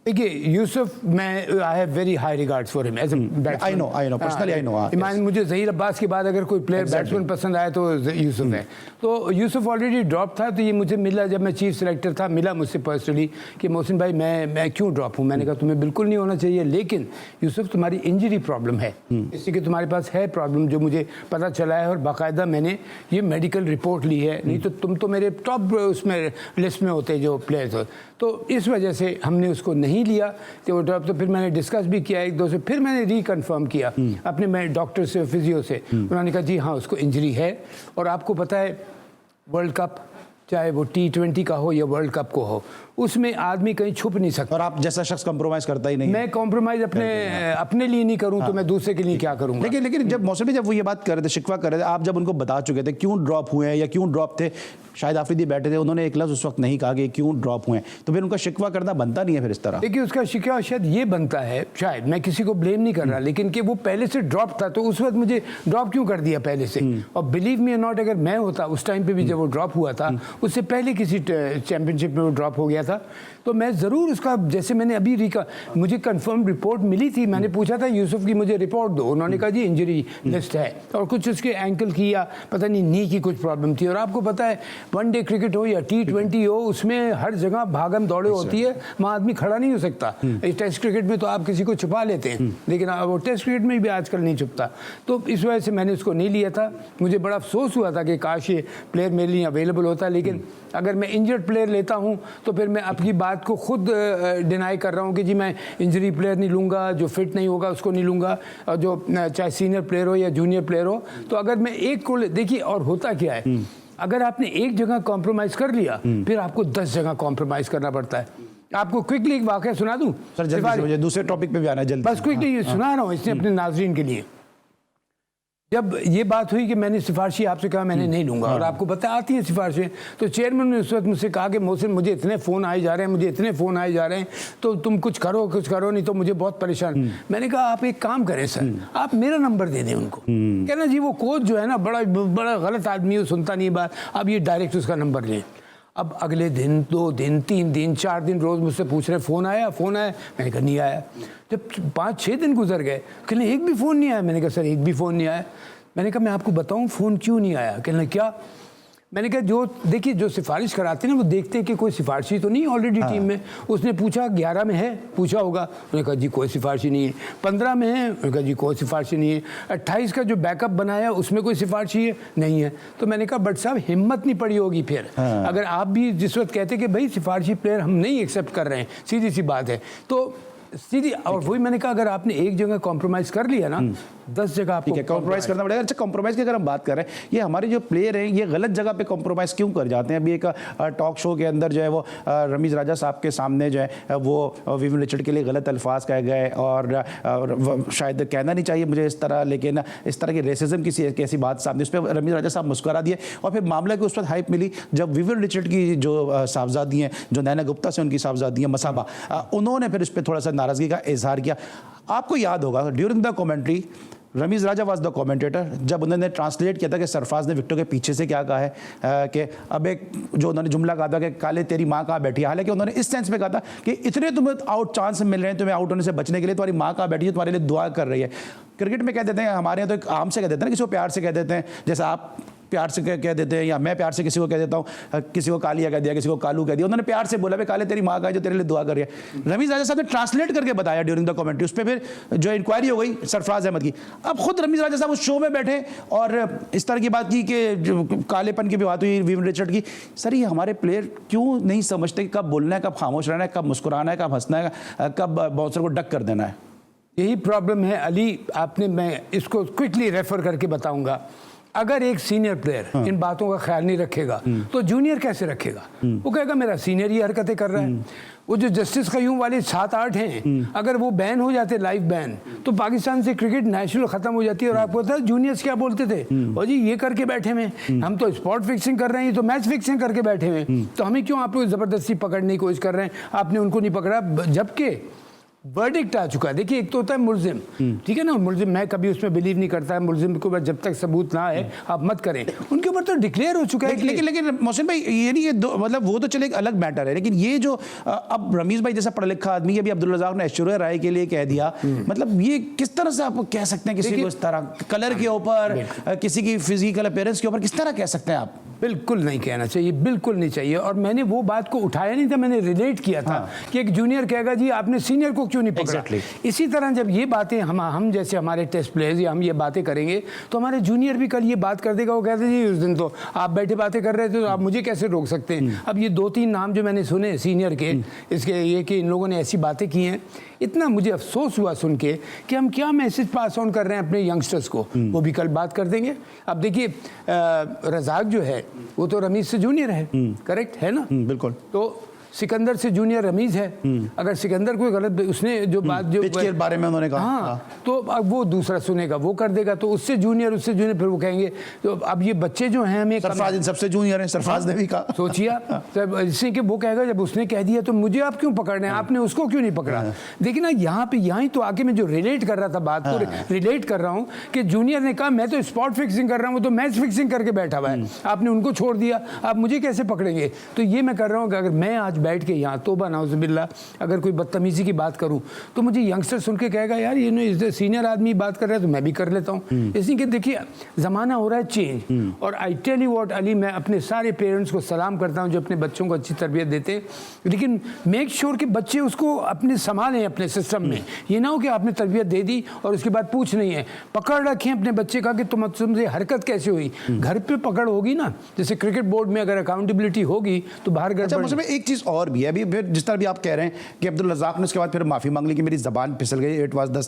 Speaker 2: देखिए यूसुफ, मैं I have very high regards for him as a batsman.
Speaker 1: I know personally I know.
Speaker 2: Iman, मुझे ज़हीर अब्बास के बाद अगर कोई प्लेयर बैट्समैन पसंद आए तो यूसुफ है। तो यूसुफ ऑलरेडी ड्रॉप था, तो ये मुझे मिला जब मैं चीफ सेलेक्टर था, मिला मुझसे पर्सनली कि मोहसिन भाई मैं क्यों ड्रॉप हूँ। मैंने कहा तुम्हें बिल्कुल नहीं होना चाहिए, लेकिन यूसुफ तुम्हारी इंजरी प्रॉब्लम है, इसी की तुम्हारे पास है प्रॉब्लम, जो मुझे पता चला है और बाकायदा मैंने ये मेडिकल रिपोर्ट ली है, नहीं तो तुम तो मेरे टॉप उसमें लिस्ट में होते जो प्लेयर्स हो। तो इस वजह से हमने उसको नहीं लिया तो ड्रॉप। तो फिर मैंने डिस्कस भी किया एक दो से, फिर मैंने रिकन्फर्म किया अपने मैं डॉक्टर से, फिजियो से। उन्होंने कहा जी हाँ उसको इंजरी है। और आपको पता है वर्ल्ड कप, चाहे वो T20 का हो या वर्ल्ड कप को हो, उसमें आदमी कहीं छुप नहीं सकता।
Speaker 1: और आप जैसा शख्स कंप्रोमाइज करता ही नहीं।
Speaker 2: मैं कॉम्प्रोमाइज अपने लिए नहीं करूं तो मैं दूसरे के लिए क्या करूंगा।
Speaker 1: लेकिन जब मौसमी जब वो ये बात कर रहे थे, शिकवा कर रहे थे, आप जब उनको बता चुके थे क्यों ड्रॉप हुए हैं या क्यों ड्रॉप थे, शायद आफरीदी बैठे थे, उन्होंने एक लफ्ज़ उस वक्त नहीं कहा कि क्यों ड्रॉप हुए, तो फिर उनका शिकवा करना बनता नहीं है फिर इस तरह।
Speaker 2: देखिए उसका शिकवा शायद ये बनता है, शायद, मैं किसी को ब्लेम नहीं कर रहा, लेकिन कि वो पहले से ड्रॉप था तो उस वक्त मुझे ड्रॉप क्यों कर दिया पहले से। और बिलीव मी और नॉट, अगर मैं होता उस टाइम पे भी जब वो ड्रॉप हुआ था, उससे पहले किसी चैंपियनशिप में वो ड्रॉप हो गया था, तो मैं ज़रूर उसका, जैसे मैंने अभी मुझे कंफर्म रिपोर्ट मिली थी, मैंने पूछा था यूसुफ की मुझे रिपोर्ट दो, उन्होंने कहा जी इंजरी लिस्ट है, और कुछ उसके एंकल की या पता नहीं नी की कुछ प्रॉब्लम थी। और आपको पता है वनडे क्रिकेट हो या T20 हो, उसमें हर जगह भागम दौड़े होती है, वहाँ आदमी खड़ा नहीं हो सकता। टेस्ट क्रिकेट में तो आप किसी को छुपा लेते हैं, लेकिन वो टेस्ट क्रिकेट में भी आजकल नहीं छुपता। तो इस वजह से मैंने उसको नहीं लिया था। मुझे बड़ा अफसोस हुआ था कि काश ये प्लेयर मेरे लिए अवेलेबल होता, लेकिन अगर मैं इंजर्ड प्लेयर लेता हूँ तो फिर मैं अपनी बात को खुद डिनाई कर रहा हूँ कि जी मैं इंजरी प्लेयर नहीं लूँगा, जो फिट नहीं होगा उसको नहीं लूँगा, और जो चाहे सीनियर प्लेयर हो या जूनियर प्लेयर हो। तो अगर मैं एक को देखिए, और होता क्या है, अगर आपने एक जगह कॉम्प्रोमाइज़ कर लिया फिर आपको 10 जगह कॉम्प्रोमाइज़ करना पड़ता है। आपको क्विकली एक वाकया सुना दूँ
Speaker 1: सर, जल्दी से, मुझे दूसरे टॉपिक पे भी आना है जल्दी।
Speaker 2: बस क्विकली सुना रहा हूँ इसने अपने नाजरीन के लिए। जब ये बात हुई कि मैंने सिफारिशी आपसे कहा मैंने नहीं लूंगा, और आपको पता आती है सिफारिशें, तो चेयरमैन ने उस वक्त मुझसे कहा कि मोहसिन मुझे इतने फ़ोन आए जा रहे हैं, मुझे इतने फ़ोन आए जा रहे हैं, तो तुम कुछ करो नहीं तो मुझे बहुत परेशान। मैंने कहा आप एक काम करें सर, आप मेरा नंबर दे दें उनको। कहना जी वो कोच जो है ना बड़ा गलत आदमी है, सुनता नहीं बात, आप ये डायरेक्ट उसका नंबर लें। अब अगले दिन 2 दिन 3 दिन 4 दिन रोज़ मुझसे पूछ रहे फ़ोन आया। मैंने कहा नहीं आया। जब 5-6 दिन गुजर गए, कहने एक भी फ़ोन नहीं आया। मैंने कहा सर एक भी फ़ोन नहीं आया। मैंने कहा मैं आपको बताऊं फ़ोन क्यों नहीं आया। कहने क्या? मैंने कहा जो देखिए जो सिफारिश कराते हैं ना वो देखते हैं कि कोई सिफारिशी तो नहीं ऑलरेडी टीम में। उसने पूछा 11 में है, पूछा होगा, उन्होंने कहा जी कोई सिफारिशी नहीं है। 15 में है, उन्होंने कहा जी कोई सिफारिशी नहीं है। 28 का जो बैकअप बनाया उसमें कोई सिफारिशी है नहीं है। तो मैंने कहा बट साहब हिम्मत नहीं पड़ी होगी फिर, अगर आप भी जिस वक्त कहते कि भाई सिफारिशी प्लेयर हम नहीं एक्सेप्ट कर रहे हैं, सीधी सी बात है, तो सीधी। और वही मैंने कहा अगर आपने एक जगह कॉम्प्रोमाइज़ कर लिया ना 10 जगह आपको
Speaker 1: कॉम्प्रोमाइज़ करना पड़ेगा। अच्छा कॉम्प्रोमाइज़ की अगर हम बात कर रहे हैं, ये हमारे जो प्लेयर हैं ये गलत जगह पे कॉम्प्रोमाइज़ क्यों कर जाते हैं? अभी एक टॉक शो के अंदर जो है वो रमीज़ राजा साहब के सामने जो है वो विवियन रिचर्ड के लिए गलत अल्फाज कहे गए, और शायद कहना नहीं चाहिए मुझे इस तरह, लेकिन इस तरह की रेसिज्म की ऐसी बात सामने, उस पर रमीज़ राजा साहब मुस्कुरा दिए। और फिर मामला की उस वक्त हाइप मिली जब विवियन रिचर्ड की जो साहबजादी हैं, जो नैना गुप्ता से उनकी साहबजादी हैं मसाबा, उन्होंने फिर इस पर थोड़ा सा नाराज़गी का इजहार किया। आपको याद होगा during the commentary Ramiz Raja was the commentator, जब उन्होंने ट्रांसलेट किया था कि सरफराज ने विक्टर के पीछे से क्या कहा है, कि अब एक जो उन्होंने जुमला कहा था कि काले तेरी माँ कहाँ बैठी है, हालांकि उन्होंने इस सेंस में कहा था कि इतने तुम्हें आउट चांस मिल रहे हैं तुम्हें आउट होने से बचने के लिए, तुम्हारी माँ कहाँ बैठी है, तुम्हारे लिए दुआ कर रही है। क्रिकेट में कह देते हैं, हमारे यहाँ तो एक आम से कह देते हैं, किसी को प्यार से कह देते हैं, जैसे आप प्यार से कह देते हैं, या मैं प्यार से किसी को कह देता हूँ, किसी को कालिया कह दिया, किसी को कालू कह दिया, उन्होंने प्यार से बोला भाई काले तेरी माँ का है जो तेरे लिए दुआ कर रही है। रमीज़ राजा साहब ने ट्रांसलेट करके बताया ड्यूरिंग द कमेंट्री, उस पर फिर जो इंक्वायरी हो गई सरफराज अहमद की। अब खुद रमीज़ राजा साहब उस शो में बैठे और इस तरह की बात की कि जो कालेपन की भी बात हुई विवियन रिचर्ड की। सर ये हमारे प्लेयर क्यों नहीं समझते कि कब बोलना है, कब खामोश रहना है, कब मुस्कुराना है, कब हंसना है, कब बाउंसर को डक कर देना है?
Speaker 2: यही प्रॉब्लम है अली। मैं इसको क्विकली रेफर करके बताऊंगा। अगर एक सीनियर प्लेयर इन बातों का ख्याल नहीं रखेगा तो जूनियर कैसे रखेगा? वो कहेगा मेरा सीनियर ही हरकतें कर रहा है। वो जो जस्टिस कयूम वाले 7-8 हैं, अगर वो बैन हो जाते, लाइव बैन, तो पाकिस्तान से क्रिकेट नेशनल खत्म हो जाती है। और आपको पता है जूनियर्स क्या बोलते थे? और जी ये करके बैठे हुए, हम तो स्पॉट फिक्सिंग कर रहे हैं, तो मैच फिक्सिंग करके बैठे हुए, तो हमें क्यों आप लोग जबरदस्ती पकड़ने की कोशिश कर रहे हैं? आपने उनको नहीं पकड़ा, जबकि वर्डिक्ट आ चुका है। देखिए एक तो होता है मुल्जिम, ठीक है ना, मुल्जिम मैं कभी उसमें बिलीव नहीं करता है, मुल्जिम के ऊपर जब तक सबूत ना आए आप मत करें। उनके ऊपर तो डिक्लेयर हो चुका है।
Speaker 1: लेकिन मोहसिन भाई ये नहीं, ये मतलब वो तो चले एक अलग मैटर है, लेकिन ये जो अब रमीज भाई जैसा पढ़ा लिखा आदमी है, अभी अब्दुल रज़ाक ने ऐश्वर्या राय के लिए कह दिया, मतलब ये किस तरह से आप कह सकते हैं किसी को इस तरह कलर के ऊपर, किसी की फिजिकल अपीयरेंस के ऊपर किस तरह कह सकते हैं आप?
Speaker 2: बिल्कुल नहीं कहना चाहिए, बिल्कुल नहीं चाहिए। और मैंने वो बात को उठाया नहीं था, मैंने रिलेट किया था कि एक जूनियर कहेगा जी आपने सीनियर को क्यों नहीं पकड़ा। इसी तरह जब ये बातें हम जैसे हमारे टेस्ट प्लेयर्स या हम ये बातें करेंगे तो हमारे जूनियर भी कल ये बात कर देगा। वो कहते जी उस दिन तो आप बैठे बातें कर रहे थे, तो आप मुझे कैसे रोक सकते हैं? अब ये 2-3 नाम जो मैंने सुने सीनियर के, इसके ये कि इन लोगों ने ऐसी बातें की हैं, इतना मुझे अफसोस हुआ सुन के कि हम क्या मैसेज पास ऑन कर रहे हैं अपने यंगस्टर्स को। वो भी कल बात कर देंगे। अब देखिए रज़ाक जो है वो तो रमीज से जूनियर है, करेक्ट है ना?
Speaker 1: बिल्कुल।
Speaker 2: तो सिकंदर से जूनियर रमीज है। अगर सिकंदर कोई गलत उसने जो बात जो
Speaker 1: पिच के बारे में उन्होंने कहा,
Speaker 2: हाँ, तो अब वो दूसरा सुनेगा, वो कर देगा, तो उससे जूनियर फिर वो कहेंगे। तो अब ये बच्चे जो हैं हमें
Speaker 1: सरफराज इन सबसे जूनियर है, सरफराज ने भी कहा,
Speaker 2: सोचिए इससे कि वो कहेगा जब उसने कह दिया तो मुझे आप क्यों पकड़ रहे हैं, आपने उसको क्यों नहीं पकड़ा? देखिए ना यहाँ ही तो आके मैं जो रिलेट कर रहा था बात को रिलेट कर रहा हूँ कि जूनियर ने कहा मैं तो स्पॉट फिक्सिंग कर रहा हूँ, तो मैच फिक्सिंग करके बैठा हुआ है, आपने उनको छोड़ दिया, आप मुझे कैसे पकड़ेंगे? तो ये मैं कर रहा हूँ कि अगर मैं आज बैठ के यहाँ तोबा नाउज़ुबिल्लाह अगर कोई बदतमीजी की बात करूं तो मुझे यंगस्टर सुन के कहेगा यार ये सीनियर आदमी बात कर रहा है तो मैं भी कर लेता हूं। इसलिए कि देखिए ज़माना हो रहा है चेंज। और I tell you what Ali, मैं अपने सारे पेरेंट्स को सलाम करता हूं जो अपने बच्चों को अच्छी तरबियत देते हैं, लेकिन मेक श्योर कि बच्चे उसको अपने संभालें अपने सिस्टम में। ये ना हो कि आपने तरबियत दे दी और उसके बाद पूछ नहीं है, पकड़ रखें अपने बच्चे का कि तुमसे हरकत कैसे हुई। घर पे पकड़ होगी ना, जैसे क्रिकेट बोर्ड में अगर अकाउंटेबिलिटी होगी तो बाहर घर।
Speaker 1: अच्छा, एक चीज़ और भी है, अभी जिस तरह भी आप कह रहे हैं कि अब्दुल रज़ाक ने उसके बाद फिर माफ़ी मांग ली कि मेरी ज़बान फिसल गई, it was the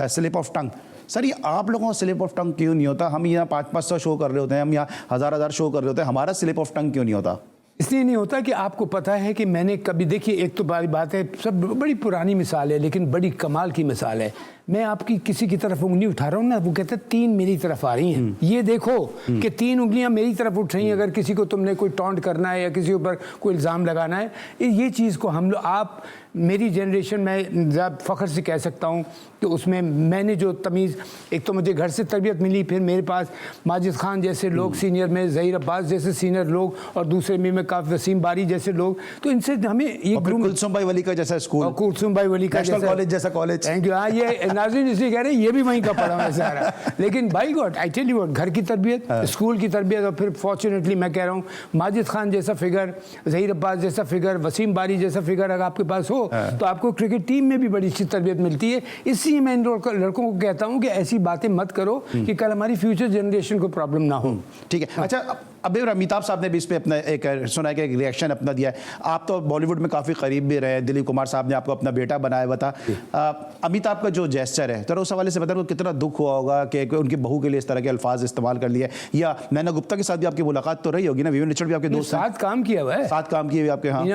Speaker 1: slip of tongue. Sir ये आप लोगों का स्लिप ऑफ टंग क्यों नहीं होता? हम यहाँ 500 शो कर रहे होते हैं, हम यहाँ 1000 शो कर रहे होते हैं, हमारा स्लिप ऑफ टंग क्यों नहीं होता?
Speaker 2: इसलिए नहीं होता कि आपको पता है कि मैंने कभी, देखिए एक तो बड़ी बात है, सब बड़ी पुरानी मिसाल है लेकिन बड़ी कमाल की मिसाल है। मैं आपकी किसी की तरफ उंगली उठा रहा हूँ ना, वो कहते हैं 3 मेरी तरफ आ रही हैं, ये देखो कि 3 उंगलियां मेरी तरफ उठ रही हैं। अगर किसी को तुमने कोई टॉन्ट करना है या किसी के ऊपर कोई इल्ज़ाम लगाना है, ये चीज़ को हम लोग, आप मेरी जनरेशन में फ़ख्र से कह सकता हूँ कि उसमें मैंने जो तमीज़, एक तो मुझे घर से तरबियत मिली, फिर मेरे पास माजिद खान जैसे लोग सीनियर में, ज़हीर अब्बास जैसे सीनियर लोग, और दूसरे में काफ़ी वसीम बारी जैसे लोग, तो इनसे हमें ये
Speaker 1: कुलसुम भाई वली का जैसा स्कूल,
Speaker 2: कुलसुम भाई वली का
Speaker 1: कॉलेज जैसा कॉलेज,
Speaker 2: थैंक यू। हाँ, ये नाज़रीन इसलिए कह रहे हैं ये भी वहीं का पढ़ा हुआ है सारा। लेकिन भाई god I tell you what, घर की तरबियत, स्कूल की तरबियत, और फिर फॉर्चुनेटली मैं कह रहा हूँ माजिद खान जैसा फिगर, ज़हीर अब्बास जैसा फिगर, वसीम बारी जैसा फिगर अगर आपके पास हो तो आपको क्रिकेट टीम में भी बड़ी अच्छी तरबियत मिलती है। इसलिए मैं इन लड़कों को कहता हूँ कि ऐसी बातें मत करो कि कल हमारी फ्यूचर जनरेशन को प्रॉब्लम ना हो।
Speaker 1: ठीक है। अच्छा, अभी अमिताभ साहब ने भी इस पर अपना एक सुना है कि एक रिएक्शन अपना दिया है। आप तो बॉलीवुड में काफ़ी करीब भी रहे, दिलीप कुमार साहब ने आपको अपना बेटा बनाया हुआ था। अमिताभ का जो जेस्चर है, तो उस हवाले से बता रहा हूँ कितना दुख हुआ होगा कि उनकी बहू के लिए इस तरह के अल्फाज इस्तेमाल कर लिए, या नैना गुप्ता के साथ भी आपकी मुलाकात तो रही होगी ना? विवेक रिचर्ड भी आपके दोस्त,
Speaker 2: साथ काम किया हुआ है,
Speaker 1: साथ काम किए हुए आपके? हाँ,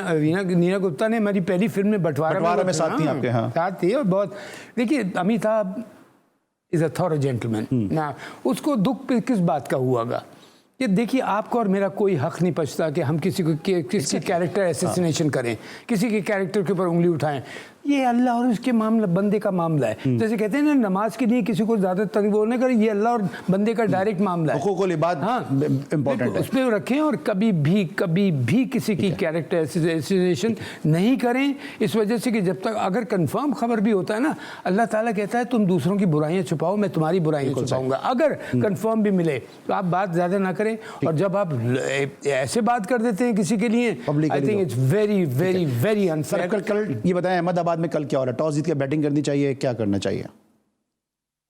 Speaker 2: नीना गुप्ता ने हमारी पहली फिल्म में बंटवारा में
Speaker 1: साथ थी आपके? हाँ,
Speaker 2: साथ थी। और बहुत, देखिए Amitabh is a thorough gentleman ना, उसको दुख किस बात का हुआगा? ये देखिए आपका और मेरा कोई हक नहीं बचता कि हम किसी की कैरेक्टर एसेसिनेशन करें, किसी के कैरेक्टर के ऊपर उंगली उठाएं। ये अल्लाह और उसके मामला, बंदे का मामला है। जैसे कहते हैं ना नमाज के लिए किसी को ज्यादा तंग बोलने का, ये अल्लाह और बंदे का डायरेक्ट मामला है।
Speaker 1: हुकूकुल इबाद इंपॉर्टेंट है,
Speaker 2: उस पर रखें, और कभी भी किसी की कैरेक्टर एसेसिनेशन नहीं करें। इस वजह से कि जब तक अगर कंफर्म खबर भी होता है ना, अल्लाह ताला कहता है तुम दूसरों की बुराइयां छुपाओ, मैं तुम्हारी बुराइयां छुपाऊंगा। अगर कंफर्म भी मिले तो आप बात ज्यादा ना करें, और जब आप ऐसे बात कर देते हैं किसी के लिए, I think it's very very very unfair.
Speaker 1: कल ये बताएं अहमदाबाद में कल क्या हो रहा है? टॉस जीत के बैटिंग करनी चाहिए, क्या करना चाहिए?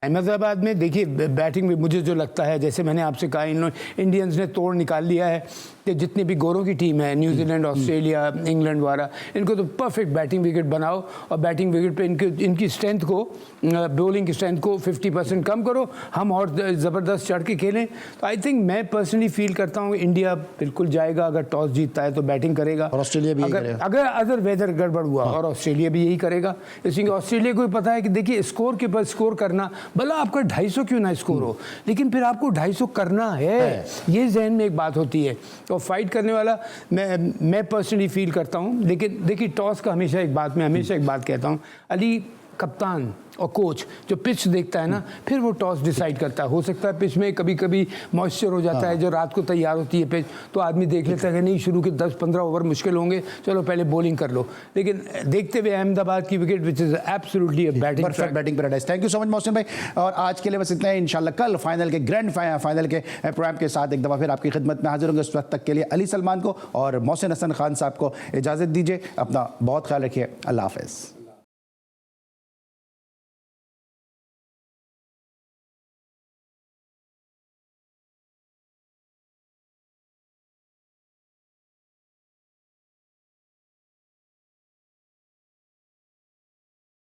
Speaker 2: अहमदाबाद में देखिए बैटिंग में मुझे जो लगता है, जैसे मैंने आपसे कहा, इंडियंस ने तोड़ निकाल लिया है, कि जितनी भी गोरों की टीम है, न्यूजीलैंड, ऑस्ट्रेलिया, इंग्लैंड वाला, इनको तो परफेक्ट बैटिंग विकेट बनाओ और बैटिंग विकेट पे इनकी स्ट्रेंथ को, बॉलिंग की स्ट्रेंथ को 50% कम करो, हम और ज़बरदस्त चढ़ के खेलें। तो आई थिंक मैं पर्सनली फील करता हूँ इंडिया बिल्कुल जाएगा, अगर टॉस जीतता है तो बैटिंग करेगा,
Speaker 1: और ऑस्ट्रेलिया भी
Speaker 2: अगर वेदर गड़बड़ हुआ, और ऑस्ट्रेलिया भी यही करेगा। इसलिए ऑस्ट्रेलिया को भी पता है कि देखिए स्कोर के पर स्कोर करना, भला आपका 250 क्यों ना स्कोर हो, लेकिन फिर आपको 250 करना है, ये जहन में एक बात होती है। और फाइट करने वाला मैं पर्सनली फील करता हूँ। लेकिन देखिए टॉस का हमेशा एक बात कहता हूँ, अली कप्तान और कोच जो पिच देखता है ना, फिर वो टॉस डिसाइड करता है। हो सकता है पिच में कभी कभी मॉइस्चर हो जाता है, जो रात को तैयार होती है पिच, तो आदमी देख लेता है कि नहीं शुरू के 10-15 ओवर मुश्किल होंगे, चलो पहले बॉलिंग कर लो। लेकिन देखते हुए अहमदाबाद की wicket which is absolutely
Speaker 1: perfect batting paradise. Thank you so much Mohsin भाई, और आज के लिए बस इतना ही। इंशाल्लाह कल फाइनल के ग्रैंड फाइनल के प्रोग्राम के साथ एक दफ़ा फिर आपकी खिदमत में हाजिर होंगे। उस वक्त तक के लिए अली सलमान को और मोहसिन हसन खान साहब को इजाज़त दीजिए। अपना बहुत ख्याल रखिए। अल्लाह हाफ़िज़।